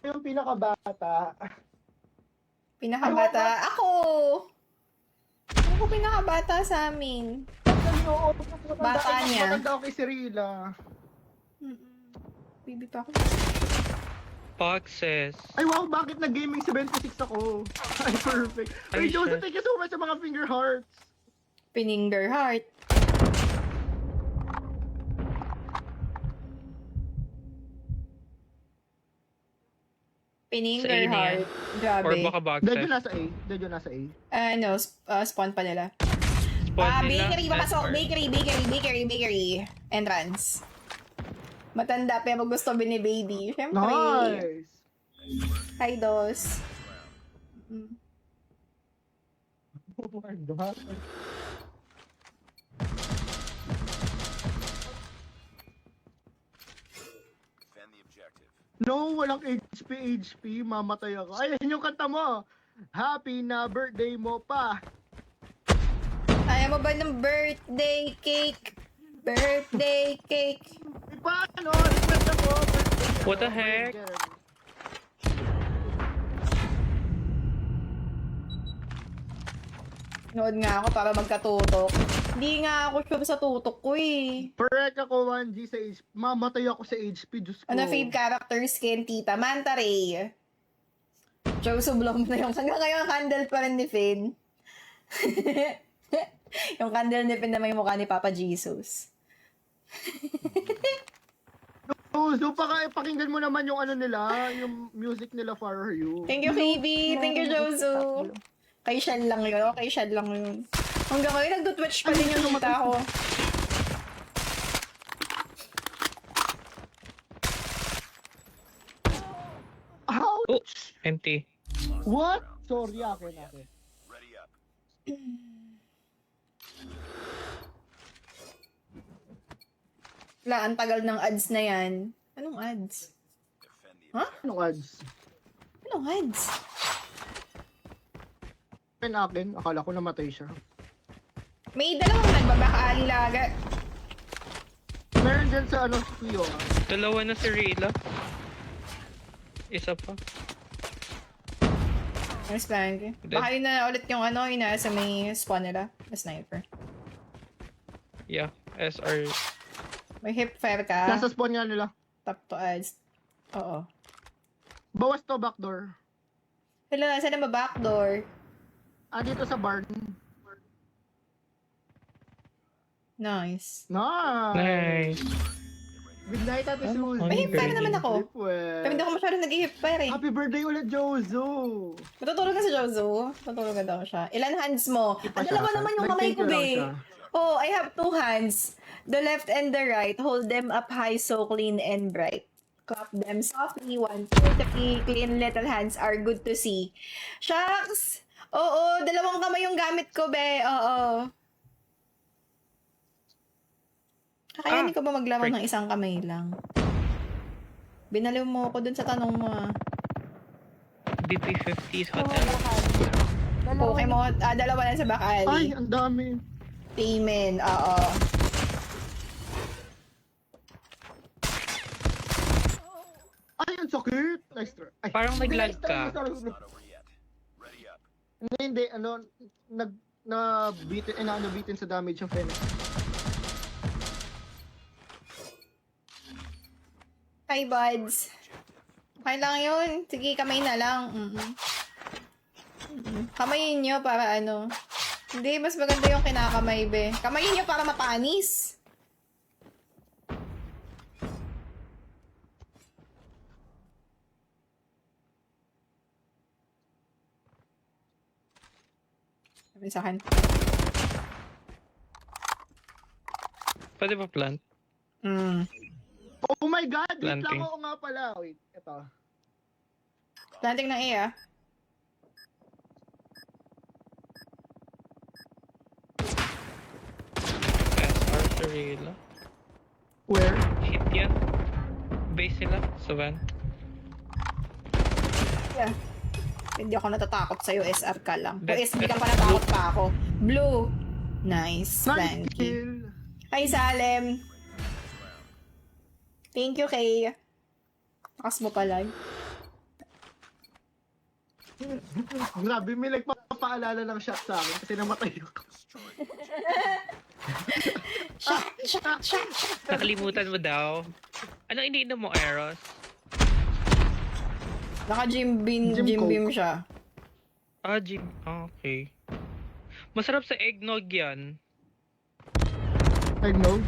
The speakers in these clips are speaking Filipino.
yung pinakabata? Pinakabata? Ako! Ako pinakabata sa amin. Oo, Bata niya. Matanda ako kay Cirilla. Baby pa ako. Boxes. Ay wow, bakit nag-gaming 76 ako? Ay, perfect. Ay, Ay, Joseph, shit. thank you so much sa mga finger hearts. Pininger heart. Pininger Sa A na yan. heart. Grabe. Or baka Medyo boxes. nasa A. Medyo nasa A. Ano, spawn pa nila. Spawn nila. Bakery, papasok. SR. Bakery. Entrance. Matanda pero gusto ni baby. Siyempre. Nice! Hi, Dos. Oh my God. Defend the objective. No, walang HP. Mamatay ako. Ay, yun yung kanta mo. Happy na birthday mo pa. Ayaw mo ba ng birthday cake? Birthday cake. Ay, paano? Request ako. Birthday What the ako. heck? Nood nga ako para magkatutok. Hindi nga ako sure sa tutok ko eh. Correct ako 1G sa HP. Mamatay ako sa HP. Diyos ko. Ano fave character skin, tita? Manta Ray. Joseph Blom na yung hanggang ngayon candle pa rin ni Finn. Yung candle ni Finn na may mukha ni Papa Jesus. So, pakinggan mo naman yung ano nila, yung music nila for you. Thank you, Phoebe. Thank you, Josu. Kay Shan lang yun. Kay Shan lang yun. Hanggang ngayon, nagdo-twitch pa din yung tita ko. Ouch! Oh, empty. What? Sorry, akin. Ready up. Wala, ang tagal ng ads na yan. Anong ads? Defend the Huh? Anong ads? Anong ads? Akin. Akala ko namatay siya. May dalawang nagbabaka-ali laga. Meron dyan sa ano, Kuyo. Dalawa na si Rayla. Isa pa. Nice plan. Baka yun na ulit yung ano, yun na sa may spawn nila. Na sniper. Yeah. SR. May hip fire ka. Nasa spawn nga nila. Top to ads. Oo. Bawas to backdoor. Hello, saan na ba backdoor? Dito sa barn. Nice. Nice! Nice. Good night, Ate Suzy. May hip fire naman ako. Sleep well. Pero hindi ako masyadong nag-hip fire eh. Happy birthday ulit, Jozo! Matutulog ka sa Jozo. Matutulog daw siya. Ilan hands mo? pa Dalawa siya. naman yung kamay ko, Nag-thank you lang be. siya. Oh, I have 2 hands. The left and the right. Hold them up high so clean and bright. Clap them softly. 1, 2, 3. Clean little hands are good to see. Shucks! Oo, dalawang kamay yung gamit ko, be. Oo. Kakayanin ko ba maglamang ng isang kamay lang? Binaliw mo ako dun sa tanong mo, ah. BP50's hotel. Okay mo, dalawa lang sa Ay, Bacali. ang dami. Payment, oo. Ay, ang sakit. Nice try. Ay, Parang hindi, nag-lag nice try, ka. nice try. Not over yet. Ready up. Hindi, ano, na-beaten sa damage yung Fennec. Hi, buds. Okay lang yun. Sige, kamay na lang. Kamayin nyo para ano. Hindi, mas maganda yung kinakamay, be. Kamayin nyo para mapanis. Sabi sa akin. Pwede ba plant? Oh my God! Wait lang, Planting. oo nga pala. Wait, ito. Planting ng A, ah. SR si Rayla. Where? Hit yan. Base sila. Sa van. Yeah. Hindi ako natatakot sa'yo, SR ka lang. Kung That- SB ka that's pa natakot pa ako. Blue. Nice. Nice Planky. kill! Hi, Salem. Thank you, Kay. Takas mo pala. Grabe, may nagpapaalala ng shot sa akin kasi namatay ako. Nakalimutan mo daw. Anong iniinom mo, Eros? Naka-gym Gym beam coke. siya. Ah, Jim. Ah, okay. Masarap sa eggnog yan. I know.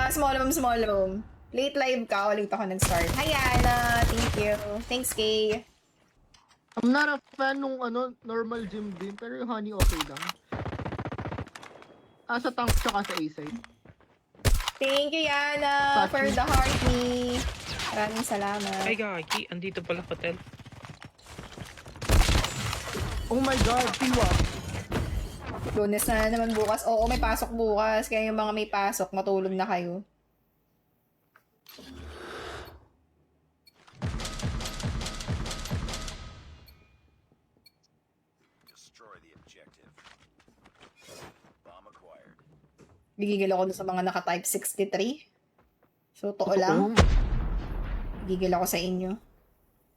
Small room. Late live ka, ulit ako nag-start. Hi, Ana! Thank you. Thanks, Kay. I'm not a fan nung normal gym beam, pero yung honey okay lang. Sa tank tsaka sa A-side. Thank you, Yana, Pachi. for the hearty. Maraming salamat. Ay, gagi. Andito pala hotel. Oh my god, Tiwa. Lunes na naman bukas. Oo, may pasok bukas. Kaya yung mga may pasok, matulog na kayo. Destroy the objective. Bomb acquired. Gigigil ako dun sa mga naka-type 63. So, totoo lang. Oo. Gigigil ako sa inyo.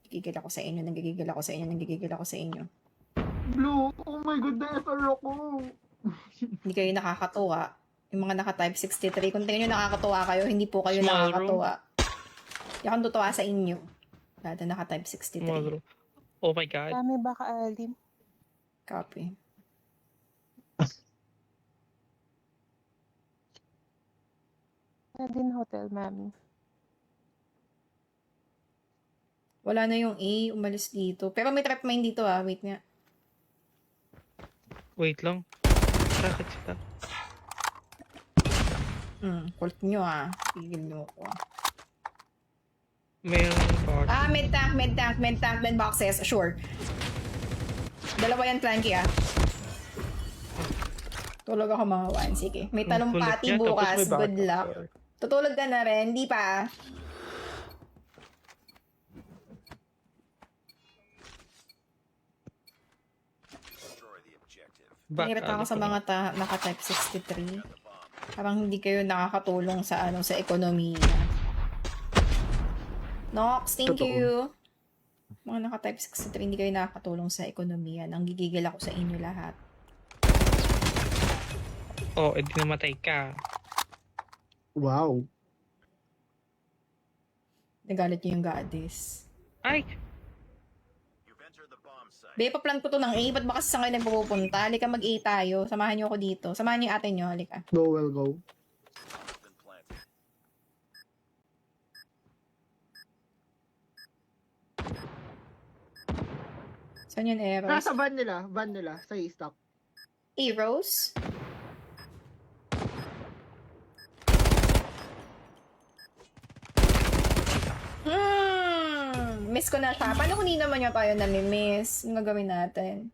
Gigigil ako sa inyo. Nanggigigil ako sa inyo. Nanggigigil ako sa inyo. Blue, oh my god, na-SR ako. Hindi kayo nakakatuwa. Yung mga naka-type 63. Kung tingin nyo nakakatuwa kayo, hindi po kayo Small nakakatuwa. Hindi akong tutuwa sa inyo. Lalo naka-type 63. Modro. Oh my God. Dami ba ka-alim? Copy. Na din hotel, mami. Wala na yung A. Umalis dito. Pero may trap mine dito ah. Wait nga. Wait lang. Bakit sila? Cult nyo ah. Pigil nyo ako ah. Mayroong bot. Med tank, then boxes. Sure. Dalawa yan, Clanky ah. Tulog ako mga one. Sige. May Ang kulit talumpati niya, tapos bukas. may Good backup. luck. Tutulog ka na rin. Hindi pa. Destroy the objective. Nairat ako sa mga naka-type 63. Parang hindi kayo nakakatulong sa sa ekonomiya. Nox, thank Totoo. you. Mga naka-type 63, hindi kayo nakakatulong sa ekonomiya. Nanggigigil ako sa inyo lahat. Oh, edi namatay ka. Wow. Nagalit niyo yung goddess. Ay! You've entered the bomb site. Be, pa-plant ko to ng A. Ba't ba kasi sa ngayon nagpupunta? Halika mag-A tayo. Samahan niyo ako dito. Samahan niyo yung ate niyo. Halika. Go, well, go. Bomb's been planted. Saan yun, Eros? Nasa van nila, sa A-stock. Eros? Miss ko na siya. Paano kung hindi naman niya tayo nami-miss? Yung gagawin natin?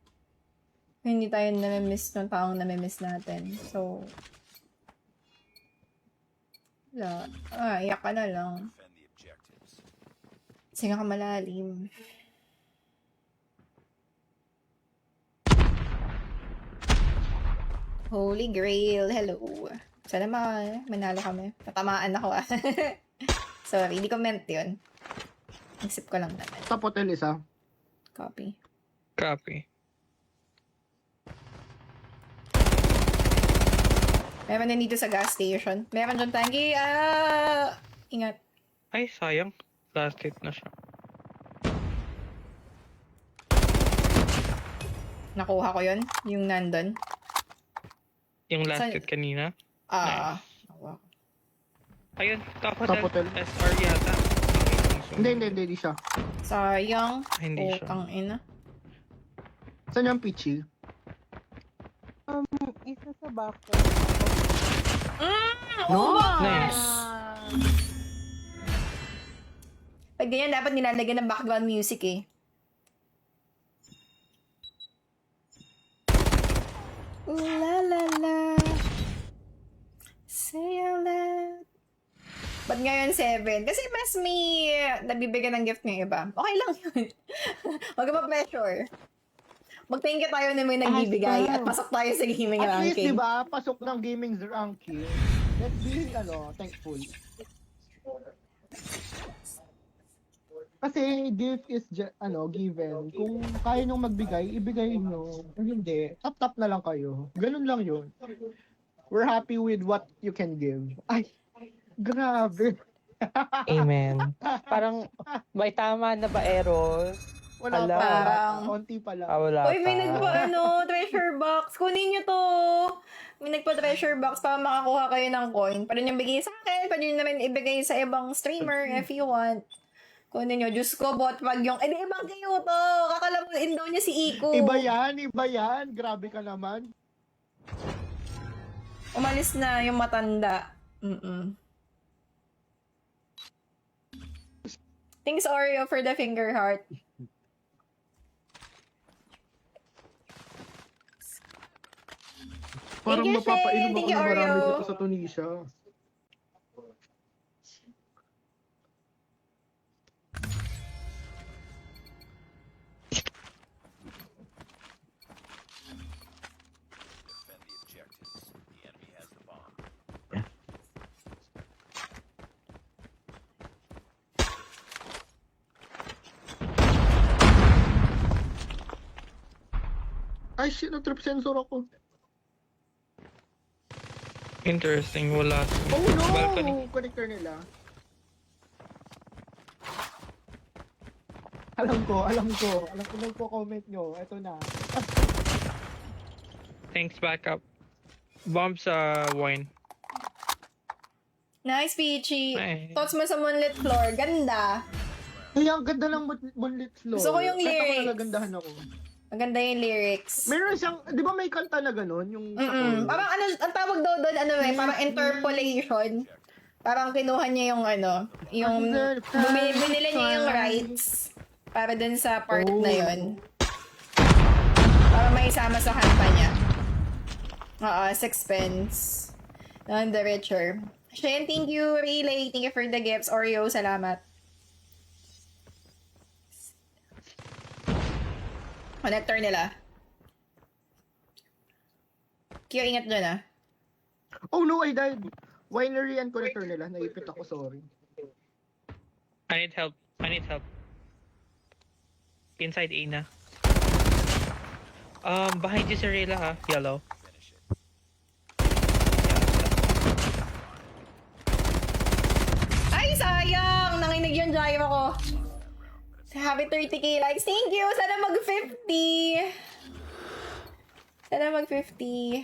Hindi tayo nami-miss ng taong nami-miss natin. So, wala. Iyak ka na lang. Defend the objectives. Singa ka malalim. Holy Grail, hello. Sana manalo kami. Natamaan ako ah. Sorry, hindi comment yun. Isip ko lang naman. Top hotel isa. Copy. Copy. Meron din dito sa gas station. Meron dyan, Tangi. Ingat. Ay, sayang. Last hit na siya. Nakuha ko yun. Yung nandun. Yung last Sa- hit kanina. Nakuha ko. Ayun, top Top hotel. hotel. SR yata. Hindi siya. Sayang. Ay, hindi siya. Putang ina. Saan yung Peachy? Isa sa back. Nice. Pag ganyan, dapat nilalagyan ng background music eh. Ooh la la la. Say out loud. Ba't ngayon 7? Kasi mas may nabibigyan ng gift ng iba. Okay lang yun. Huwag ka pa-pressure. Mag-thank you tayo na may nagbibigay at pasok tayo sa gaming At least, ranking. di ba, pasok ng gaming ranking. Let's be, thankful. Kasi gift is given. Kung kaya nyo magbigay, ibigay nyo. Kung hindi, tap-tap na lang kayo. Ganun lang yun. We're happy with what you can give. Ay, grabe. Amen. Parang may tama na ba, Eros? Wala Ala. pa. Parang, Konti pa lang. Wala uy, may pa. treasure box. Kunin nyo to. May treasure box para makakuha kayo ng coin. Pwede nyo bigay sa akin. Pwede nyo na rin ibigay sa ibang streamer if you want. Kunin nyo. Diyos ko, bot pag yung... Eh, di ibang kayo to. Kakalamuin daw niya si Iko. Iba yan. Grabe ka naman. Umalis na yung matanda. Mm-mm. Thanks, Oreo, for the finger heart. Parang Thank you, mapapainom Shay. Thank ako you, ng marami Oreo. dito sa Tunisia. Defend the objectives. The enemy has the bomb. Ay, shit, na-trip sensor ako. Interesting, wala. Oh no! Balcony. Connector nila. Alam ko. Alam ko comment nyo. Ito na. Thanks, backup. Bomb sa wine. Nice, Peachy. Nice. Thoughts mo sa Moonlit Floor? Ganda. Ay, ang ganda ng Moonlit Floor. Gusto ko yung Kahit ako lyrics. nagagandahan ako. Maganda yung lyrics. Meron siyang, di ba may kanta na gano'n? Yung sa chorus? Parang ang tawag daw doon, parang interpolation. Parang kinuha niya yung binili niya yung rights para dun sa part na yun. Para may isama sa kanta niya. Oo, Sixpence. None the richer. Shen, thank you. Relay, thank you for the gifts. Oreo, salamat. Connector nila. Kyo, ingat dyan ah. Oh no, I died. Winery and connector nila. Naipit ako, sorry. I need help. Inside A na. Behind you si Rayla ha. Yellow. Finish it. Ay, sayang! Nanginig yung gyro ko. Happy 30k likes. Thank you! Sana mag-50! Sana mag-50.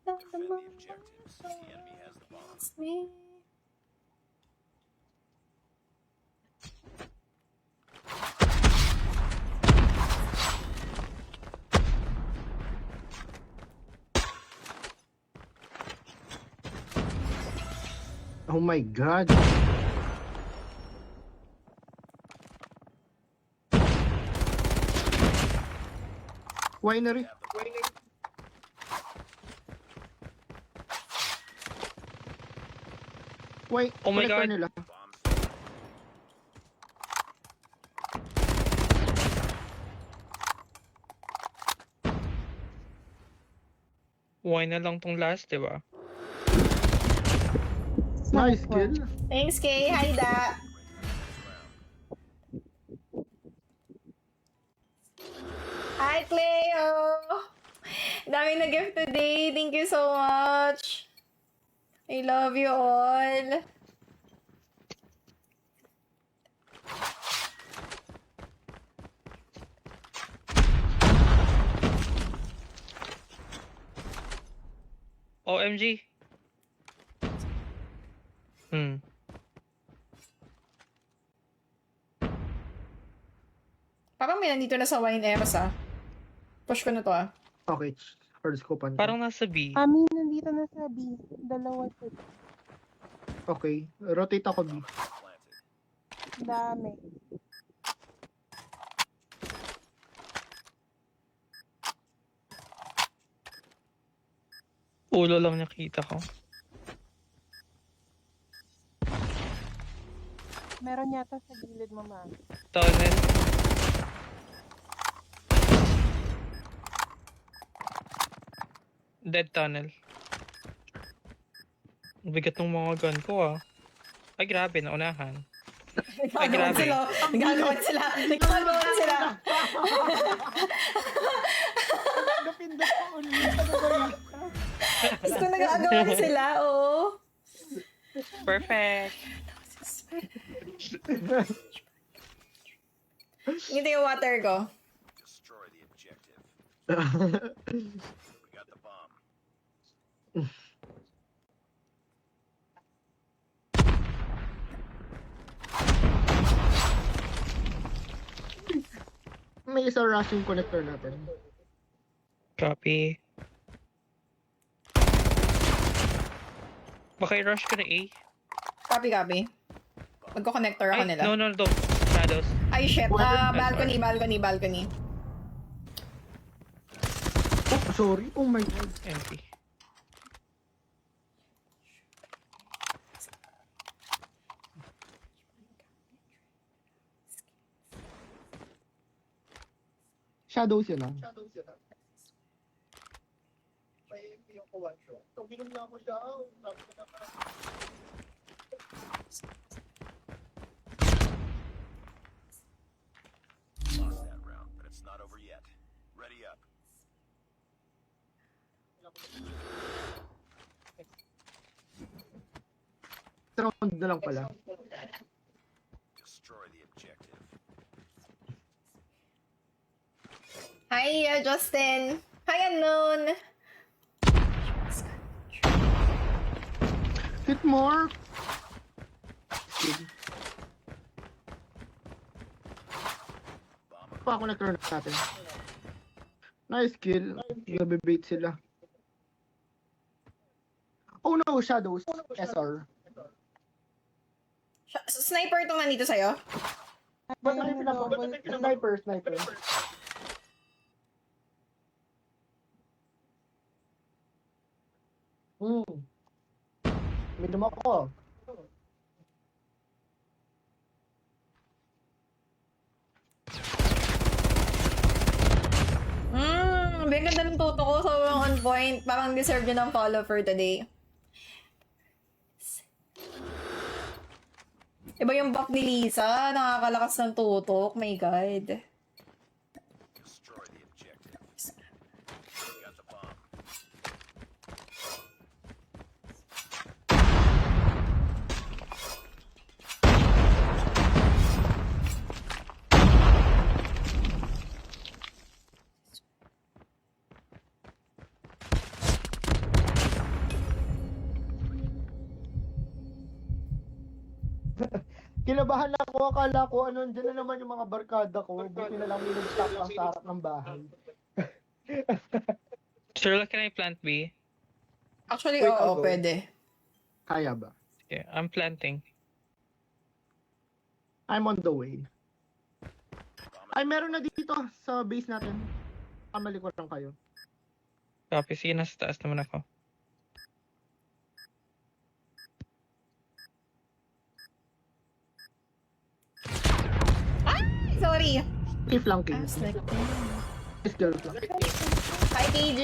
Defend the objectives. The enemy has the bomb. Oh my God. Winery. Oh my connector God. nila. Bombs. Wine na lang tong last, diba? Nice kill. Thanks, Kay. Hi, Da. Hi, Cleo. Daming nag-gift today. Thank you so much. I love you all. OMG. Parang may nandito na sa wine eras ah. Push ko na to ah. Okay, hard scopean ko. Parang nasa B. Ami, nandito na sa B. Dalawa sila. Okay, rotate ako B. Planted. Dami. Ulo lang nakita ko. Meron yata sa gilid mo, ma'am. Tunnel. Dead tunnel. Ang bigat ng mga gun ko ah. Ay, grabe, naunahan. Nagagawan grabe. sila. Nagagawan sila. Nagagawan sila. Napindot ko ulit. Ano ba yan? Gusto nagagawan sila, oo. Perfect. Ngiti yung water ko. Destroy the objective. We got the bomb. May isa rushing connector natin. Copy. Baka i-rush ko na A. Copy, copy. Magko-connector ako Ay, nila. no, don't. Shadows. Ay, shit. Where- Balcony. Oh, sorry. Oh my God. Empty. Shadows yun ah. Lost that round, but it's not over yet. Ready up. Round na lang pala. Destroy the objective. Hi, Justin. Hi, Unknown. Hit more. Bomb Pa connector natin. Nice kill. Nabibait sila. Oh no, shadows. SR. Sniper itong nandito sa'yo? Ba't ano yung Sniper, sniper. May dumako. Ang ganda ng tuto ko. Sobrang on point. Parang deserve nyo ng follow for today. Iba yung buff ni Lisa. Nakakalakas ng tutok. My God. Destroy the objective. We got the bomb. Kinabahan ako, akala ko ano, dyan na naman yung mga barkada ko. Buti na lang may nag-stop lang sa harap ng bahay. Sir, can I plant B? Actually, Wait, oo, I'll go. pwede. Kaya ba? Yeah, I'm planting. I'm on the way. Ay, meron na dito sa base natin. Kamali ko lang kayo. Copy. Sige, nasa taas naman ako. Sorry. If lang king. This girl lang. Hi, KG.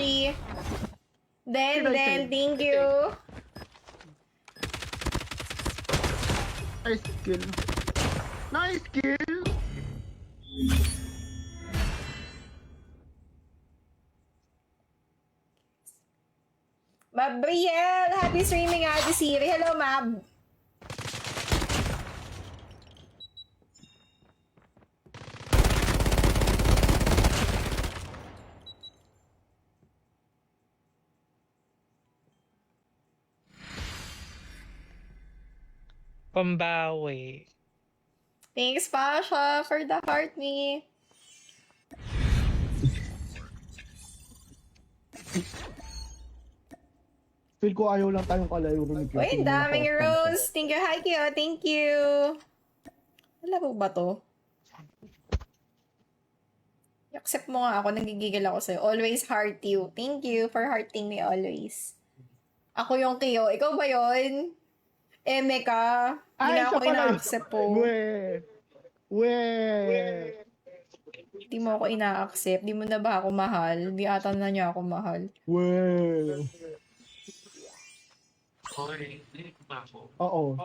Did I say? Thank you. Nice kill. Nice kill! Mab Brielle, happy streaming, Ate Siri. Hello, Mab. Pambawi. Thanks, Pasha, for the heart me. Feel ko ayaw lang tayong kalayo rin. Uy, ang daming rose. Thank you, Haikyo. Thank you. Laro ba to? I-accept mo nga ako. Nagigigil ako sa'yo. Always heart you. Thank you for hearting me always. Ako yung Kyo. Ikaw ba yun? Eme ka. Hindi na ako ina-accept po. We. Hindi mo ako ina-accept. Di mo na ba ako mahal? Di ata na niya ako mahal. Oo.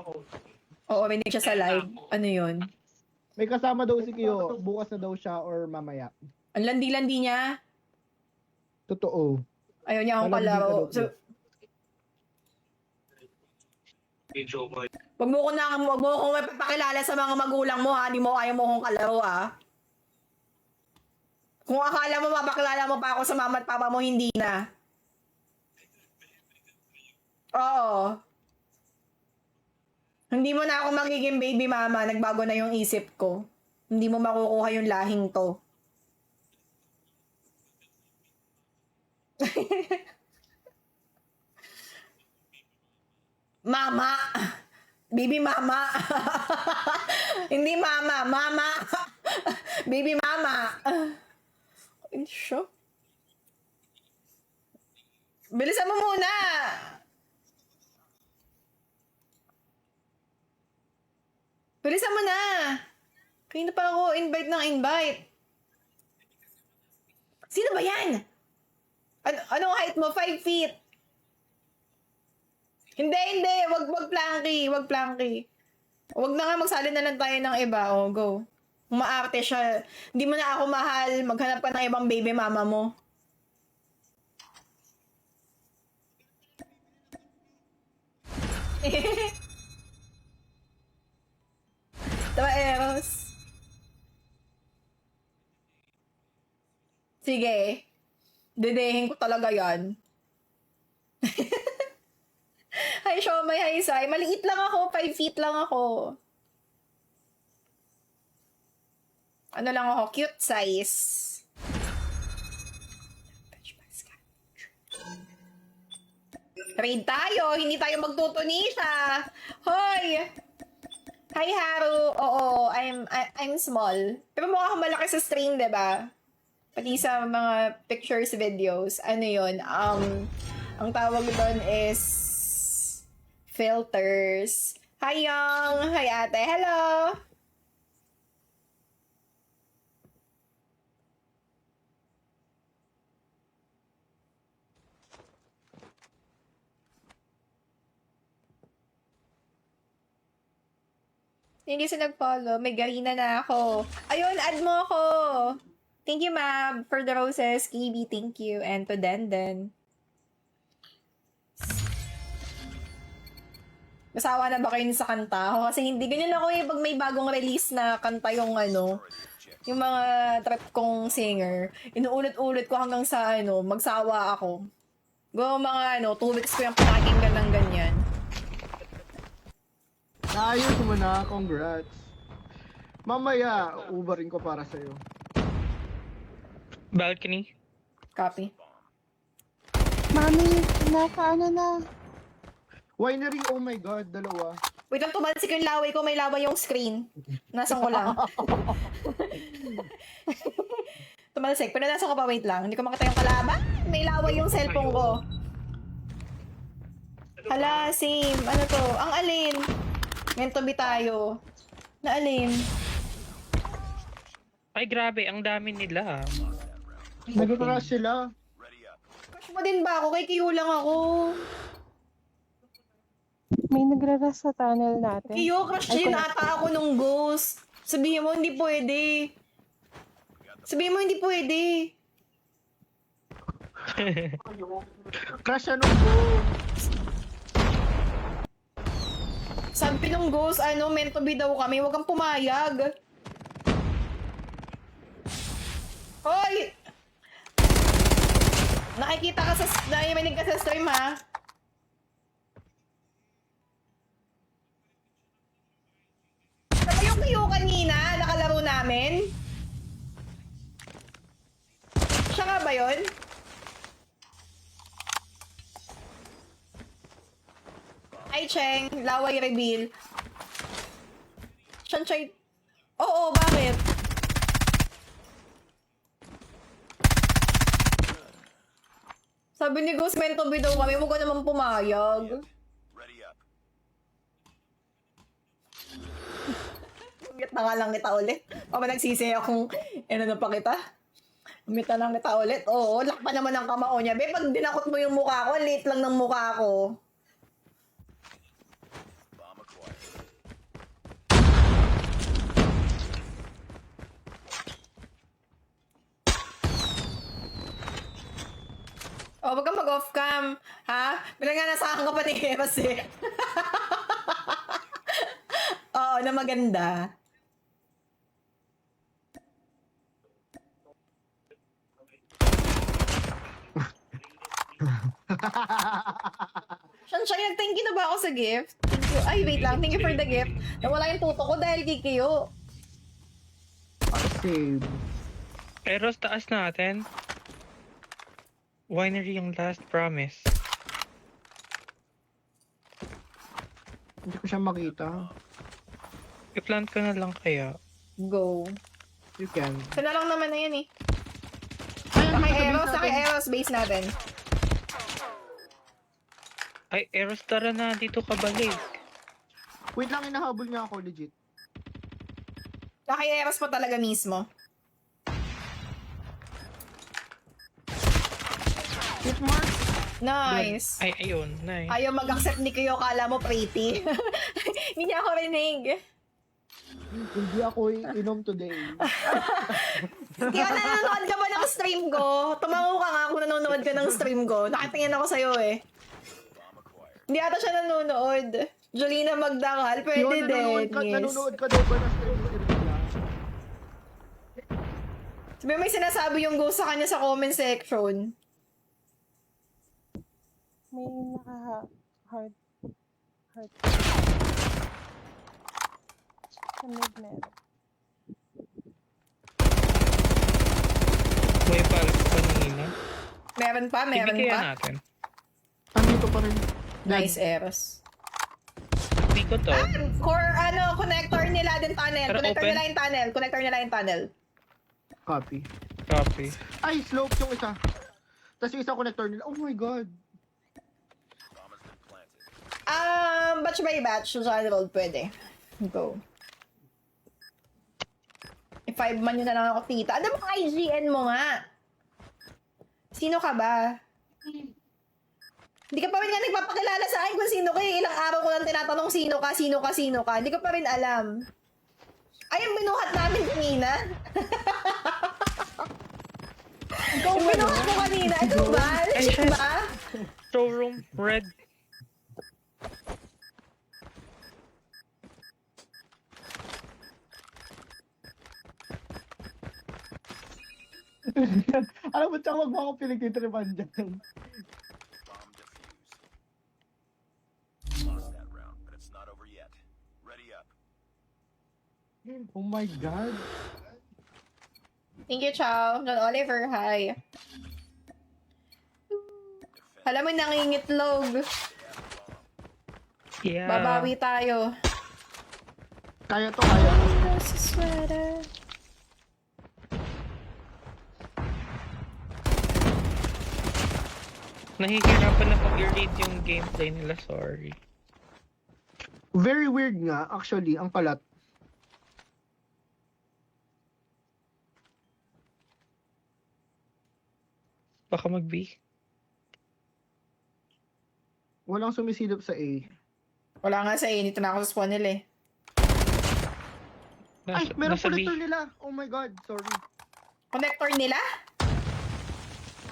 Oo, rinig siya sa live. Ano yun? May kasama daw si Kiyo. Bukas na daw siya or mamaya. Ang landi-landi niya. Totoo. Ayaw niya akong Malandi ka kalaro. daw, So, wag mo ko mapapakilala sa mga magulang mo ha. Di mo ayaw mo akong kalaro ha. Kung akala mo mapakilala mo pa ako sa mama at papa mo, hindi na. Oo. Hindi mo na ako magiging baby mama. Nagbago na yung isip ko. Hindi mo makukuha yung lahing to. Mama. Baby mama. Hindi mama. Mama. Baby mama. Siya. Bilisan mo muna. Bilisan mo na. Kanina pa ako invite ng invite. Sino ba yan? Anong height mo? 5 feet. Hindi. Wag planky. Wag planky. Wag na nga, magsalin na lang tayo ng iba. O, go. Umaarte siya. Hindi mo na ako mahal. Maghanap ka ng ibang baby mama mo. Tama, Eros. Sige. Dedehin ko talaga yan. Hi, Shomay. Hi, Sai. Maliit lang ako. 5 feet lang ako. Ano lang ako? Cute size. Trade tayo. Hindi tayo magtutunisya. Hoy! Hi, Haru. Oo, I'm small. Pero mukha akong malaki sa stream, diba? Pati sa mga pictures, videos. Ano yun? Ang tawag doon is filters. Hi, Young. Hi, ate. Hello. Hindi sa nag-follow. May Garina na ako. Ayun, add mo ako. Thank you, Mab, for the roses. Kibi, thank you. And to Denden. Masawa na ba kayo sa kanta? Ako kasi hindi. Ganyan ako eh, pag may bagong release na kanta yung ano, yung mga trap kong singer. Inuulit-ulit ko hanggang sa ano, magsawa ako. Go mga 2 weeks ko yung pakinggan ng ganyan. Naayos mo na. Congrats. Mamaya, uberin ko para sa'yo. Balcony. Copy. Mami, nasa ano na. Winery, oh my God, dalawa. Wait lang, tumalsik yung laway ko. May laway yung screen. Nasaan ko lang. Tumalsik. Pero nasaan ko pa? Wait lang. Hindi ko makita yung kalaban. May laway yung cellphone ko. Hala, same. Ano to? Ang alin. Meant to be tayo. Na alin. Ay, grabe. Ang dami nila. Nag-crush sila. Crush mo din ba ako? Kay Kiyo lang ako. May nagraras sa tunnel natin. Kiyo, crush din ata ako nung ghost. Sabihin mo, hindi pwede. Sabihin mo, hindi pwede. Crush siya nung go. Sabi nung ghost, meant to be daw kami. Huwag kang pumayag. Hoy! Nakikita ka narinig ka sa stream, ha? Saka yung Kiyo kanina, nakalaro namin. Siya nga ba yun? Hi, Cheng. Laway reveal. Shanchay. Oo, bakit? Sabi ni Ghost, meant to be daw kami. Huwag ka naman pumayag. Ready up. Umit na nga lang kita ulit. O ba nagsisi akong, na pa kita? Umit na lang kita ulit. Oo, lakpa naman ang kamao niya. Be, pag dinakot mo yung mukha ko, late lang ng mukha ko. Bomb acquired. Oh, wag kang mag-off cam. Ha? Pinaganasahan ka pa ni Eros eh. Oo, na maganda. Sunshine, thank you na ba ako sa gift? Thank you. Ay, wait lang. Thank you for the gift. Nawala yung tuto ko dahil kikiyo. Save. Eros, taas natin. Winery yung last promise. Hindi ko siya makita. I-plant ko na lang kaya. Go. You can. Sana lang naman na yan eh. Ayan, Kay nasa Eros, base sa kay natin. Eros base natin. Ay, Eros, tara na. Dito ka balik. Wait lang, inahabol niya ako, legit. Sa kay Eros pa talaga mismo. Hit mark. Nice. Ay, ayun. Nice. Ayaw mag-accept ni Kuyo, kala mo pretty. Hindi niya ako rinig. Hindi ako inom today. Kaya nanonood ka ba ng stream ko? Tumango ka nga kung nanonood ka ng stream ko. Nakatingin ako sa'yo eh. Hindi ata siya nanonood. Jolina Magdangal, pwede Yun, din. Yes. nanonood ka daw ba na stream ni Irvila? Sabi may sinasabi yung go sa kanya sa comment section. May naka-heart. Heart. Sa mid meron. May pala ko kanina. Meron pa, meron Ibigay pa. natin. Andito pa rin. Nice, Eros. Hindi ko to. Core, connector nila din tunnel. Pero Connector open? nila yung tunnel. Connector nila yung tunnel. Copy. Copy. Ay, slope yung isa. Tapos yung isa connector nila. Oh my god. Bomb has been planted. Batch by batch, general, pwede. Go. I-5 man yun na lang ako, tita. Ano ba IGN mo nga? Sino ka ba? Hindi ka pa rin nga nagpapakilala sa akin kung sino ka eh. Ilang araw ko lang tinatanong sino ka. Hindi ko pa rin alam. Ay, yung binuhat namin kanina. Ikaw Yung ba binuhat mo kanina. Ito ba? Legit ba? Showroom red. Alam mo, tsaka wag mo ako pinagtitripan dyan. Bomb defused. Lost that round, but it's not over yet. Ready up. Oh my god. Thank you, Chow. John Oliver, hi. Defend. Alam mo, nangingitlog. Yeah. Babawi tayo. Kaya to, kaya to. Sa sweater. Nahihirapan ako i-read yung gameplay nila, sorry. Very weird nga, actually, ang palat. Baka mag-B. Walang sumisilip sa A. Wala nga sa init na ako sa spawn nila eh. Ay, meron nasa B. connector nila. Oh my god, sorry. Connector nila?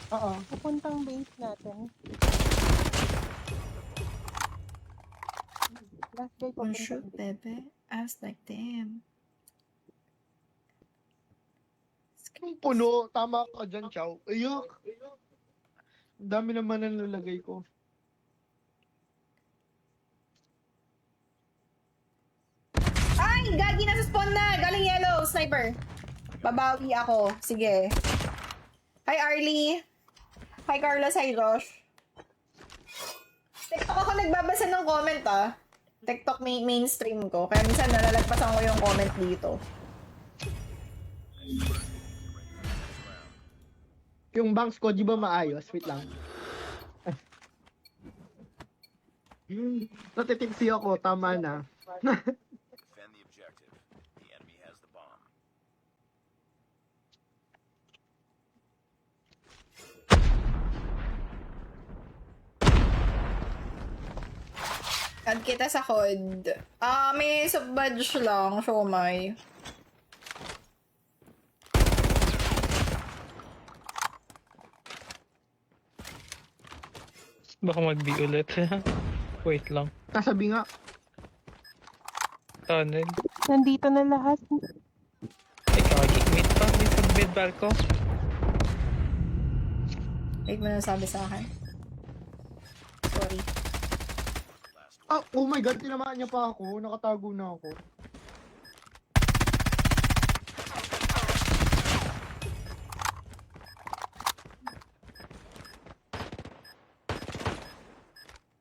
Oo. Pupuntang base natin. Last guy Oh, papuntang shoot, base. bebe. I was like, damn. Puno, tama ka dyan, Chow. Ayok. Ang dami naman ang lalagay ko. Ay, gagi na sa spawn na. Galing yellow, sniper. Babawi ako. Sige. Hi, Arlie. Hi, Carlos. Hi, Josh. TikTok ako nagbabasa ng comment, ah. TikTok mainstream ko. Kaya minsan nalalagpasan ko yung comment dito. Yung banks ko, di ba maayos? Wait lang. Natitipsy ako, tama na. Defend the objective. The enemy has the bomb. Add kita sa COD. May sub-badge lang, Shomai. Baka mag-B ulit. Wait lang. Sasabi nga, Tunnel. Nandito na lahat. Ay, kagi. Mid pa. Mid balko. Wait mo na sabi sa akin. Sorry. oh my god, tinamaan niya pa ako. Nakatago na ako.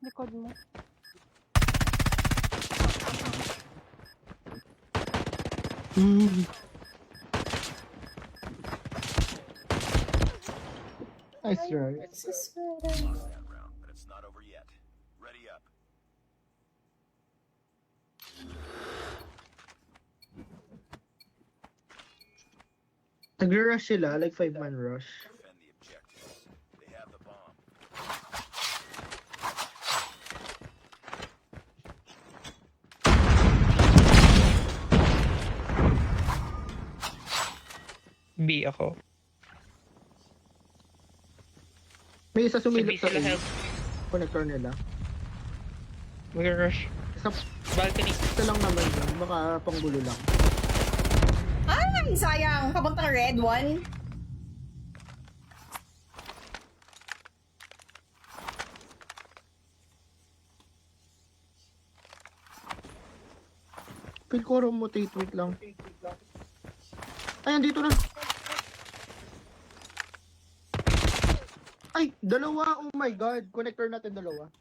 Likod mo. Nice try. This is Lost that round, but it's not over yet. Ready up. Nagre-rush sila, like 5-man rush. Defend the objectives. They have the bomb. B ako. May isa Sa B sumilip sa sila A. help. Connector nila. Mag-rush. Isa, Balcony. isa lang naman yun. Baka panggulo lang. Ay, sayang. Papuntang red one. Feel ko rotate, wait lang. Ay, andito na. Ay, dalawa. Oh my god. Connector natin dalawa.